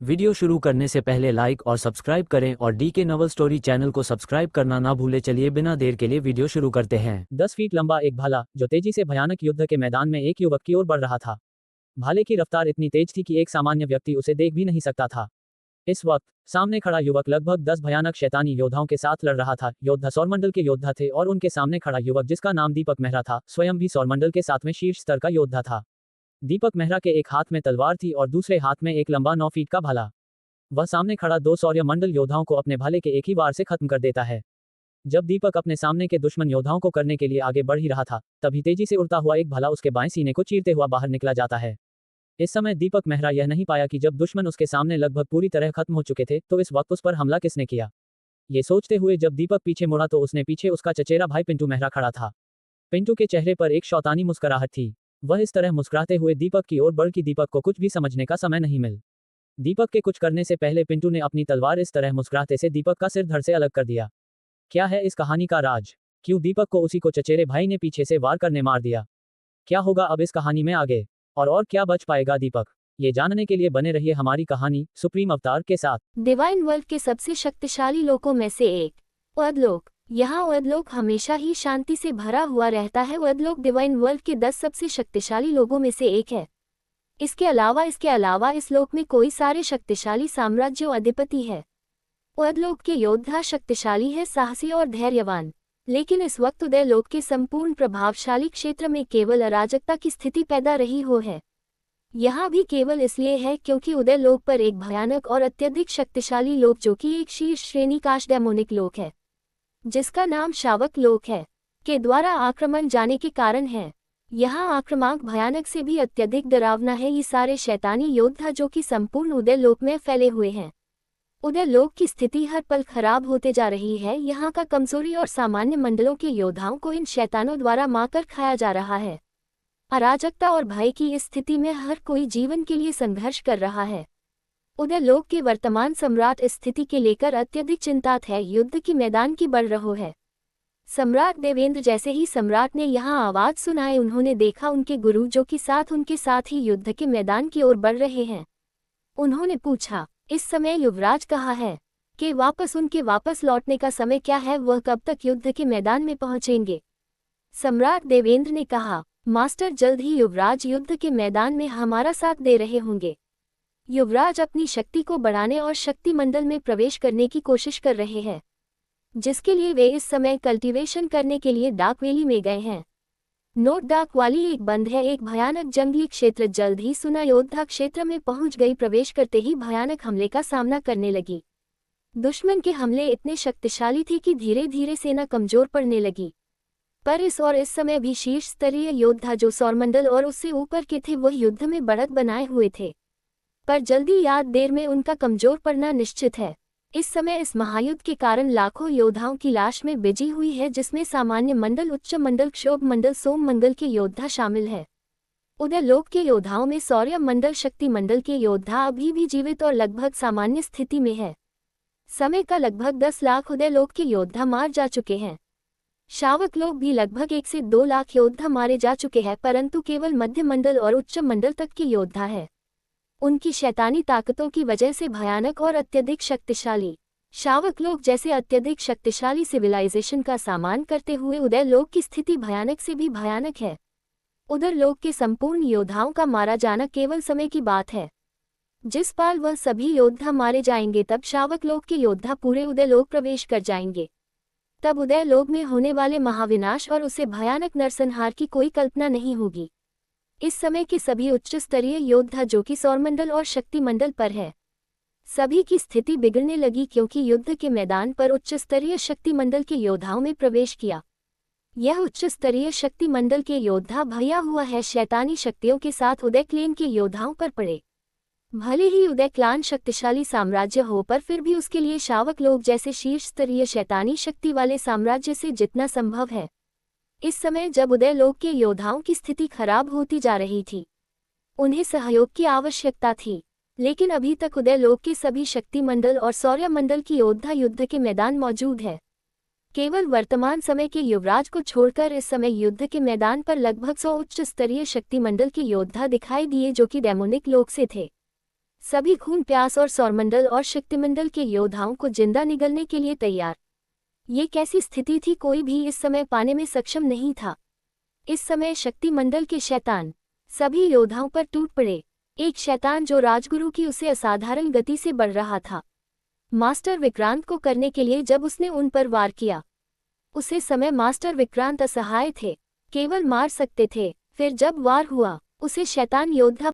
Video शुरू करने से पहले लाइक और सब्सक्राइब करें और डी के नवल स्टोरी चैनल को सब्सक्राइब करना ना भूले। चलिए बिना देर के लिए वीडियो शुरू करते हैं। 10 फीट लंबा एक भाला जो तेजी से भयानक युद्ध के मैदान में एक युवक की ओर बढ़ रहा था। भाले की रफ्तार इतनी तेज थी कि एक सामान्य व्यक्ति उसे देख भी नहीं सकता था। इस वक्त सामने खड़ा युवक लगभग 10 भयानक शैतानी योद्धाओं के साथ लड़ रहा था। योद्धा सौरमंडल के योद्धा थे और उनके सामने खड़ा युवक, जिसका नाम दीपक मेहरा था, स्वयं भी सौरमंडल के 7वें शीर्ष स्तर का योद्धा था। दीपक मेहरा के एक हाथ में तलवार थी और दूसरे हाथ में एक लंबा 9 फीट का भाला। वह सामने खड़ा 2 सौर्य मंडल योद्धाओं को अपने भाले के एक ही वार से खत्म कर देता है। जब दीपक अपने सामने के दुश्मन योद्धाओं को करने के लिए आगे बढ़ ही रहा था, तभी तेजी से उड़ता हुआ एक भाला उसके बाएं सीने को चीरते हुआ बाहर निकला जाता है। इस समय दीपक मेहरा यह नहीं पाया कि जब दुश्मन उसके सामने लगभग पूरी तरह खत्म हो चुके थे तो इस वक्त उस पर हमला किसने किया। ये सोचते हुए जब दीपक पीछे मुड़ा तो उसने पीछे उसका चचेरा भाई पिंटू मेहरा खड़ा था। पिंटू के चेहरे पर एक शैतानी मुस्कुराहट थी। वह इस तरह मुस्कुराते हुए दीपक की ओर बढ़ कि दीपक को कुछ भी समझने का समय नहीं मिल। दीपक के कुछ करने से पहले पिंटू ने अपनी तलवार इस तरह मुस्कुराते से दीपक का सिर धड़ से अलग कर दिया। क्या है इस कहानी का राज? क्यों दीपक को उसी को चचेरे भाई ने पीछे से वार करने मार दिया? क्या होगा अब इस कहानी में आगे, और क्या बच पाएगा दीपक? ये जानने के लिए बने रहिए हमारी कहानी सुप्रीम अवतार के साथ। डिवाइन वर्ल्ड के सबसे शक्तिशाली लोकों में से एक वर्दलोक। यहाँ वर्दलोक हमेशा ही शांति से भरा हुआ रहता है। वर्दलोक डिवाइन वर्ल्ड के 10 सबसे शक्तिशाली लोगों में से एक है। इसके अलावा इस लोक में कोई सारे शक्तिशाली साम्राज्यों अधिपति है। वर्दलोक के योद्धा शक्तिशाली है, साहसी और धैर्यवान। लेकिन इस वक्त उदयलोक के संपूर्ण प्रभावशाली क्षेत्र में केवल अराजकता की स्थिति पैदा रही हो है। यहाँ भी केवल इसलिए है क्योंकि उदयलोक पर एक भयानक और अत्यधिक शक्तिशाली लोक, जो कि एक शीर्ष श्रेणी का डेमोनिक लोक है, जिसका नाम शावक लोक है, के द्वारा आक्रमण जाने के कारण है। यहाँ आक्रामक भयानक से भी अत्यधिक डरावना है ये सारे शैतानी योद्धा जो कि संपूर्ण उदयलोक में फैले हुए हैं। उदयलोक की स्थिति हर पल खराब होते जा रही है। यहाँ का कमजोरी और सामान्य मंडलों के योद्धाओं को इन शैतानों द्वारा मारकर खाया जा रहा है। अराजकता और भय की इस स्थिति में हर कोई जीवन के लिए संघर्ष कर रहा है। उदयलोक के वर्तमान सम्राट इस स्थिति के लेकर अत्यधिक चिंतित है। युद्ध की मैदान की बढ़ रहो है। सम्राट देवेंद्र जैसे ही सम्राट ने यहाँ आवाज सुनाई, उन्होंने देखा उनके गुरु जो कि उनके साथ ही युद्ध के मैदान की ओर बढ़ रहे हैं। उन्होंने पूछा, इस समय युवराज कहाँ है? कि उनके वापस लौटने का समय क्या है? वह कब तक युद्ध के मैदान में पहुंचेंगे? सम्राट देवेंद्र ने कहा, मास्टर, जल्द ही युवराज युद्ध के मैदान में हमारा साथ दे रहे होंगे। युवराज अपनी शक्ति को बढ़ाने और शक्ति मंडल में प्रवेश करने की कोशिश कर रहे हैं, जिसके लिए वे इस समय कल्टीवेशन करने के लिए डाक वैली में गए हैं। नोट, डाक वाली एक बंद है, एक भयानक जंगली क्षेत्र। जल्द ही सुना योद्धा क्षेत्र में पहुंच गई। प्रवेश करते ही भयानक हमले का सामना करने लगी। दुश्मन के हमले इतने शक्तिशाली थे कि धीरे धीरे सेना कमजोर पड़ने लगी। पर इस समय भी शीर्ष स्तरीय योद्धा जो सौरमंडल और उससे ऊपर के थे, वह युद्ध में बढ़त बनाए हुए थे। पर जल्दी या देर में उनका कमजोर पड़ना निश्चित है। इस समय इस महायुद्ध के कारण लाखों योद्धाओं की लाश में बिजी हुई है, जिसमें सामान्य मंडल, उच्च मंडल, क्षोभ मंडल, सोम मंडल के योद्धा शामिल है। उदयलोक के योद्धाओं में सौर्य मंडल, शक्ति मंडल के योद्धा अभी भी जीवित और लगभग सामान्य स्थिति में है। समय का लगभग 10 लाख उदयलोक के योद्धा मार जा चुके हैं। शावक लोक भी लगभग 1 से 2 लाख योद्धा मारे जा चुके हैं, परंतु केवल मध्य मंडल और उच्च मंडल तक के योद्धा है। उनकी शैतानी ताकतों की वजह से भयानक और अत्यधिक शक्तिशाली शावक लोक जैसे अत्यधिक शक्तिशाली सिविलाइजेशन का सामना करते हुए उदयलोक की स्थिति भयानक से भी भयानक है। उदयलोक के संपूर्ण योद्धाओं का मारा जाना केवल समय की बात है। जिस पाल वह सभी योद्धा मारे जाएंगे, तब शावक लोक के योद्धा पूरे उदयलोक प्रवेश कर जाएंगे। तब उदयलोक में होने वाले महाविनाश और उसे भयानक नरसंहार की कोई कल्पना नहीं होगी। इस समय के सभी उच्च स्तरीय योद्धा जो कि सौरमंडल और शक्ति मंडल पर है, सभी की स्थिति बिगड़ने लगी, क्योंकि युद्ध के मैदान पर उच्च स्तरीय शक्ति मंडल के योद्धाओं में प्रवेश किया। यह उच्च स्तरीय शक्ति मंडल के योद्धा भया हुआ है शैतानी शक्तियों के साथ उदय क्लेन के योद्धाओं पर पड़े। भले ही उदय क्लान शक्तिशाली साम्राज्य हो, पर फिर भी उसके लिए शावक लोक जैसे शीर्ष स्तरीय शैतानी शक्ति वाले साम्राज्य से जितना संभव है। इस समय जब उदयलोक के योद्धाओं की स्थिति खराब होती जा रही थी, उन्हें सहयोग की आवश्यकता थी। लेकिन अभी तक उदयलोक के सभी शक्ति मंडल और सौर्य मंडल की योद्धा युद्ध के मैदान मौजूद है। केवल वर्तमान समय के युवराज को छोड़कर इस समय युद्ध के मैदान पर लगभग 100 उच्च स्तरीय शक्ति मंडल के योद्धा दिखाई दिए, जो कि डेमोनिक लोक से थे। सभी खून प्यास और सौरमंडल और शक्तिमंडल के योद्धाओं को जिंदा निगलने के लिए तैयार। ये कैसी स्थिति थी, कोई भी इस समय पाने में सक्षम नहीं था। इस समय शक्तिमंडल के शैतान सभी योद्धाओं पर टूट पड़े। एक शैतान जो राजगुरु की उसे असाधारण गति से बढ़ रहा था, मास्टर विक्रांत को करने के लिए जब उसने उन पर वार किया, उसे समय मास्टर विक्रांत असहाय थे, केवल मार सकते थे। फिर जब वार हुआ, उसे शैतान योद्धा